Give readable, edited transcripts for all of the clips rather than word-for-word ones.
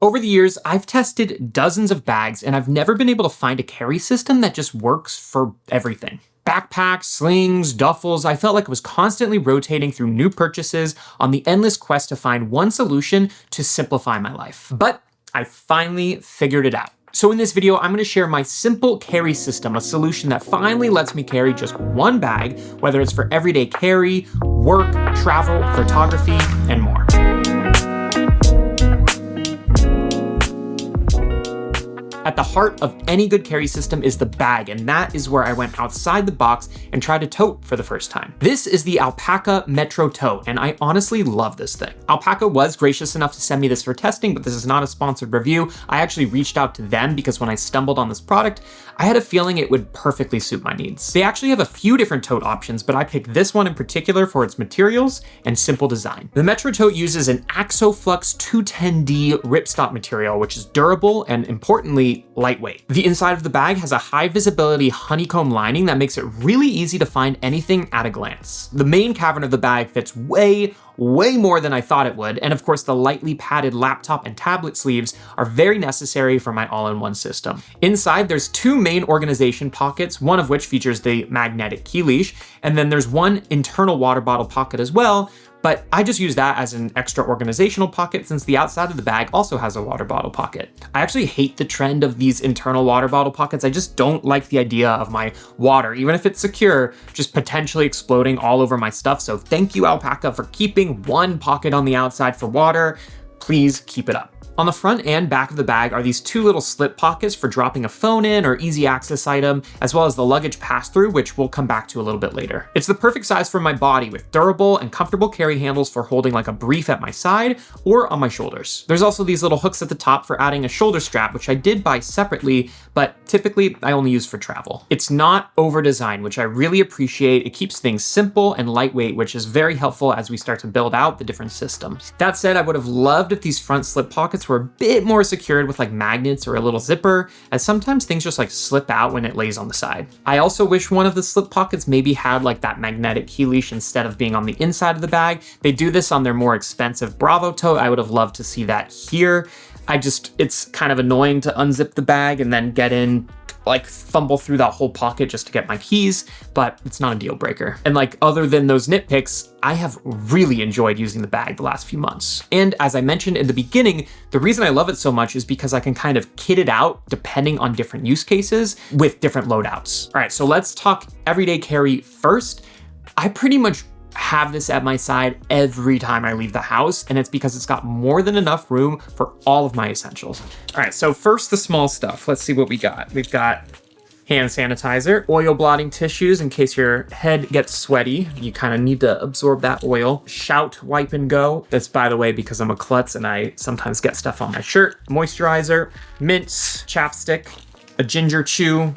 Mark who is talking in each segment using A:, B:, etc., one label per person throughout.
A: Over the years, I've tested dozens of bags and I've never been able to find a carry system that just works for everything. Backpacks, slings, duffels, I felt like I was constantly rotating through new purchases on the endless quest to find one solution to simplify my life. But I finally figured it out. So in this video, I'm going to share my simple carry system, a solution that finally lets me carry just one bag, whether it's for everyday carry, work, travel, photography, and more. At the heart of any good carry system is the bag, and that is where I went outside the box and tried a tote for the first time. This is the Alpaka Metro Tote, and I honestly love this thing. Alpaka was gracious enough to send me this for testing, but this is not a sponsored review. I actually reached out to them because when I stumbled on this product, I had a feeling it would perfectly suit my needs. They actually have a few different tote options, but I picked this one in particular for its materials and simple design. The Metro Tote uses an Axoflux 210D ripstop material, which is durable and importantly, lightweight. The inside of the bag has a high visibility honeycomb lining that makes it really easy to find anything at a glance. The main cavern of the bag fits way more than I thought it would, and of course the lightly padded laptop and tablet sleeves are very necessary for my all-in-one system. Inside there's two main organization pockets, one of which features the magnetic key leash, and then there's one internal water bottle pocket as well, but I just use that as an extra organizational pocket since the outside of the bag also has a water bottle pocket. I actually hate the trend of these internal water bottle pockets. I just don't like the idea of my water, even if it's secure, just potentially exploding all over my stuff. So thank you, Alpaka, for keeping one pocket on the outside for water. Please keep it up. On the front and back of the bag are these two little slip pockets for dropping a phone in or easy access item, as well as the luggage pass-through, which we'll come back to a little bit later. It's the perfect size for my body with durable and comfortable carry handles for holding like a brief at my side or on my shoulders. There's also these little hooks at the top for adding a shoulder strap, which I did buy separately, but typically I only use for travel. It's not over-designed, which I really appreciate. It keeps things simple and lightweight, which is very helpful as we start to build out the different systems. That said, I would have loved if these front slip pockets were a bit more secured with like magnets or a little zipper, as sometimes things just like slip out when it lays on the side. I also wish one of the slip pockets maybe had like that magnetic key leash instead of being on the inside of the bag. They do this on their more expensive Bravo tote. I would have loved to see that here. It's kind of annoying to unzip the bag and then get in, like fumble through that whole pocket just to get my keys, but it's not a deal breaker. And like other than those nitpicks, I have really enjoyed using the bag the last few months. And as I mentioned in the beginning, the reason I love it so much is because I can kind of kit it out depending on different use cases with different loadouts. All right, so let's talk everyday carry first. I pretty much have this at my side every time I leave the house, and it's because it's got more than enough room for all of my essentials. All right, so first the small stuff. Let's see what we got. We've got hand sanitizer, oil blotting tissues in case your head gets sweaty. You kind of need to absorb that oil. Shout wipe and go. That's, by the way, because I'm a klutz and I sometimes get stuff on my shirt. Moisturizer, mints, chapstick, a ginger chew,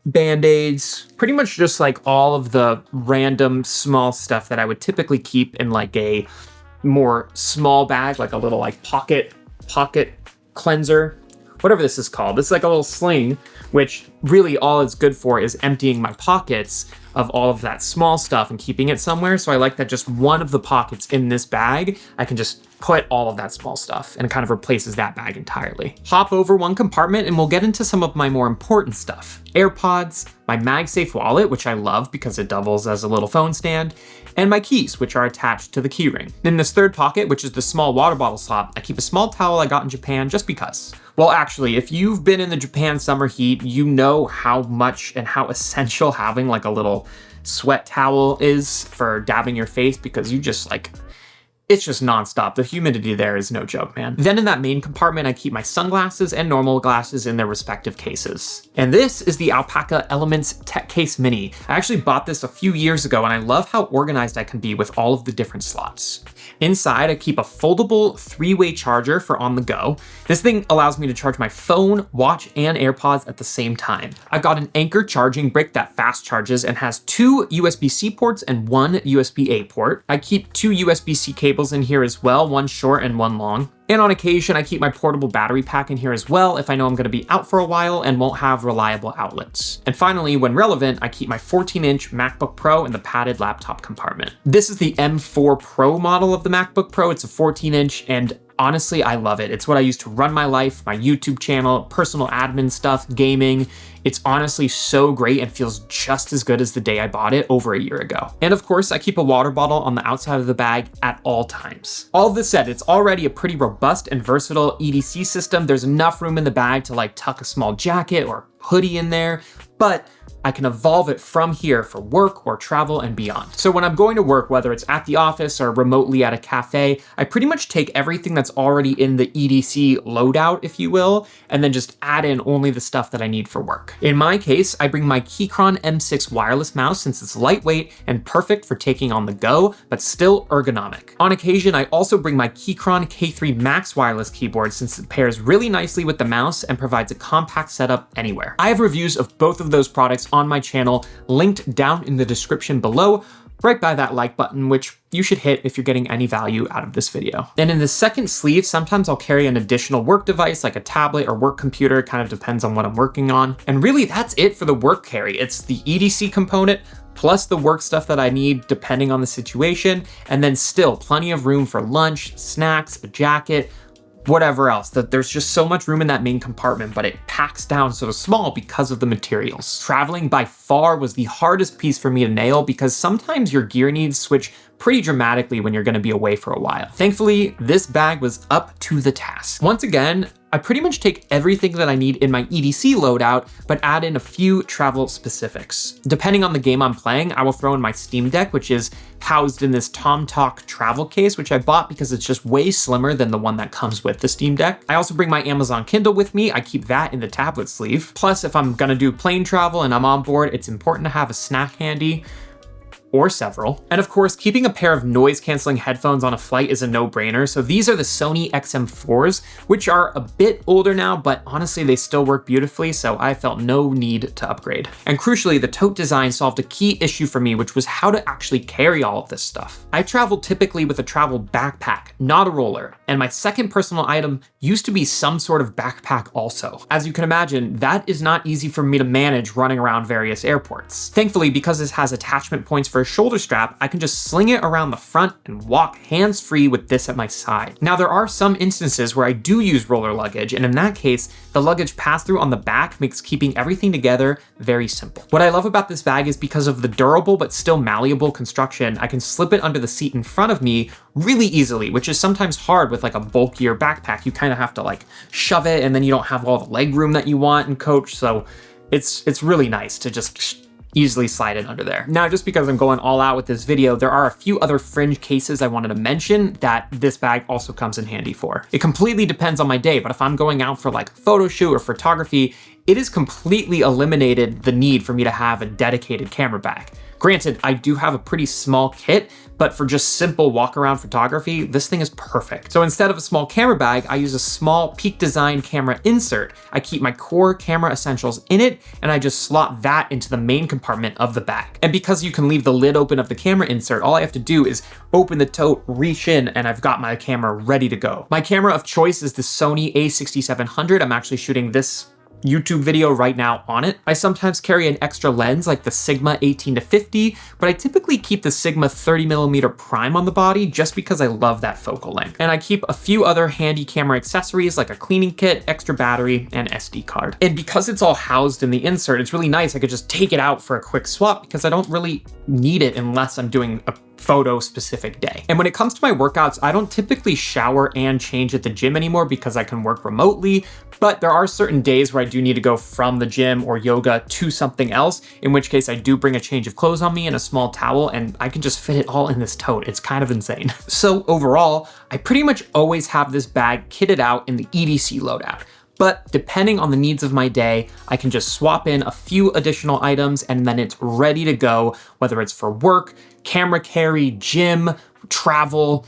A: Band-Aids, pretty much just like all of the random small stuff that I would typically keep in like a more small bag, like a little like pocket cleanser, whatever this is called. It's like a little sling, which really all it's good for is emptying my pockets of all of that small stuff and keeping it somewhere. So I like that just one of the pockets in this bag, I can just put all of that small stuff, and it kind of replaces that bag entirely. Hop over one compartment and we'll get into some of my more important stuff. AirPods, my MagSafe wallet, which I love because it doubles as a little phone stand, and my keys, which are attached to the keyring. In this third pocket, which is the small water bottle slot, I keep a small towel I got in Japan just because. Well, actually, if you've been in the Japan summer heat, you know how much and how essential having like a little sweat towel is for dabbing your face, because you just like, it's just nonstop. The humidity there is no joke, man. Then in that main compartment, I keep my sunglasses and normal glasses in their respective cases. And this is the Alpaka Elements Tech Case Mini. I actually bought this a few years ago and I love how organized I can be with all of the different slots. Inside, I keep a foldable 3-way charger for on the go. This thing allows me to charge my phone, watch, and AirPods at the same time. I've got an Anker charging brick that fast charges and has 2 USB-C ports and 1 USB-A port. I keep 2 USB-C cables in here as well, one short and one long. And on occasion, I keep my portable battery pack in here as well if I know I'm going to be out for a while and won't have reliable outlets. And finally, when relevant, I keep my 14-inch MacBook Pro in the padded laptop compartment. This is the M4 Pro model of the MacBook Pro. It's a 14-inch, and Honestly, I love it. It's what I use to run my life, my YouTube channel, personal admin stuff, gaming. It's honestly so great and feels just as good as the day I bought it over a year ago. And of course, I keep a water bottle on the outside of the bag at all times. All this said, it's already a pretty robust and versatile EDC system. There's enough room in the bag to like tuck a small jacket or hoodie in there, but I can evolve it from here for work or travel and beyond. So when I'm going to work, whether it's at the office or remotely at a cafe, I pretty much take everything that's already in the EDC loadout, if you will, and then just add in only the stuff that I need for work. In my case, I bring my Keychron M6 wireless mouse since it's lightweight and perfect for taking on the go, but still ergonomic. On occasion, I also bring my Keychron K3 Max wireless keyboard since it pairs really nicely with the mouse and provides a compact setup anywhere. I have reviews of both of those products on my channel, linked down in the description below, right by that like button, which you should hit if you're getting any value out of this video. And in the second sleeve, sometimes I'll carry an additional work device like a tablet or work computer, kind of depends on what I'm working on. And really that's it for the work carry. It's the EDC component plus the work stuff that I need depending on the situation, and then still plenty of room for lunch, snacks, a jacket, whatever else. That there's just so much room in that main compartment, but it packs down so small because of the materials. Traveling by far was the hardest piece for me to nail because sometimes your gear needs switch pretty dramatically when you're gonna be away for a while. Thankfully, this bag was up to the task. Once again, I pretty much take everything that I need in my EDC loadout, but add in a few travel specifics. Depending on the game I'm playing, I will throw in my Steam Deck, which is housed in this TomTalk travel case, which I bought because it's just way slimmer than the one that comes with the Steam Deck. I also bring my Amazon Kindle with me. I keep that in the tablet sleeve. Plus, if I'm gonna do plane travel and I'm on board, it's important to have a snack handy, or several. And of course, keeping a pair of noise canceling headphones on a flight is a no-brainer. So these are the Sony XM4s, which are a bit older now, but honestly, they still work beautifully. So I felt no need to upgrade. And crucially, the tote design solved a key issue for me, which was how to actually carry all of this stuff. I travel typically with a travel backpack, not a roller. And my second personal item used to be some sort of backpack also. As you can imagine, that is not easy for me to manage running around various airports. Thankfully, because this has attachment points for a shoulder strap, I can just sling it around the front and walk hands-free with this at my side. Now, there are some instances where I do use roller luggage, and in that case, the luggage pass-through on the back makes keeping everything together very simple. What I love about this bag is because of the durable but still malleable construction, I can slip it under the seat in front of me really easily, which is sometimes hard with like a bulkier backpack. You kind of have to like shove it, and then you don't have all the leg room that you want in coach, so it's really nice to just easily slide it under there. Now, just because I'm going all out with this video, there are a few other fringe cases I wanted to mention that this bag also comes in handy for. It completely depends on my day, but if I'm going out for like a photo shoot or photography, it has completely eliminated the need for me to have a dedicated camera bag. Granted, I do have a pretty small kit, but for just simple walk-around photography, this thing is perfect. So instead of a small camera bag, I use a small Peak Design camera insert. I keep my core camera essentials in it, and I just slot that into the main compartment of the bag. And because you can leave the lid open of the camera insert, all I have to do is open the tote, reach in, and I've got my camera ready to go. My camera of choice is the Sony a6700. I'm actually shooting this YouTube video right now on it. I sometimes carry an extra lens like the Sigma 18-50, but I typically keep the Sigma 30mm prime on the body just because I love that focal length. And I keep a few other handy camera accessories like a cleaning kit, extra battery, and SD card. And because it's all housed in the insert, it's really nice. I could just take it out for a quick swap because I don't really need it unless I'm doing a photo specific day. And when it comes to my workouts, I don't typically shower and change at the gym anymore because I can work remotely, but there are certain days where I do need to go from the gym or yoga to something else, in which case I do bring a change of clothes on me and a small towel, and I can just fit it all in this tote. It's kind of insane. So overall, I pretty much always have this bag kitted out in the EDC loadout. But depending on the needs of my day, I can just swap in a few additional items and then it's ready to go, whether it's for work, camera carry, gym, travel,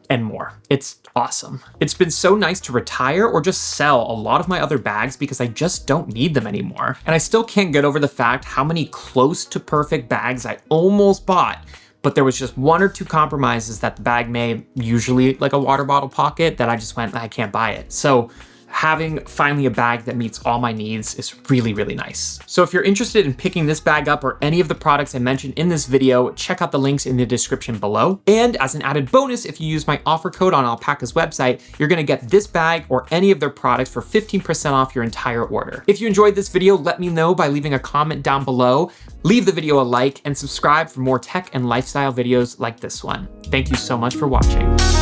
A: and more. It's awesome. It's been so nice to retire or just sell a lot of my other bags because I just don't need them anymore. And I still can't get over the fact how many close to perfect bags I almost bought, but there was just one or two compromises that the bag made, usually like a water bottle pocket, that I just went, I can't buy it. So having finally a bag that meets all my needs is really, really nice. So if you're interested in picking this bag up or any of the products I mentioned in this video, check out the links in the description below. And as an added bonus, if you use my offer code on Alpaka's website, you're gonna get this bag or any of their products for 15% off your entire order. If you enjoyed this video, let me know by leaving a comment down below, leave the video a like, and subscribe for more tech and lifestyle videos like this one. Thank you so much for watching.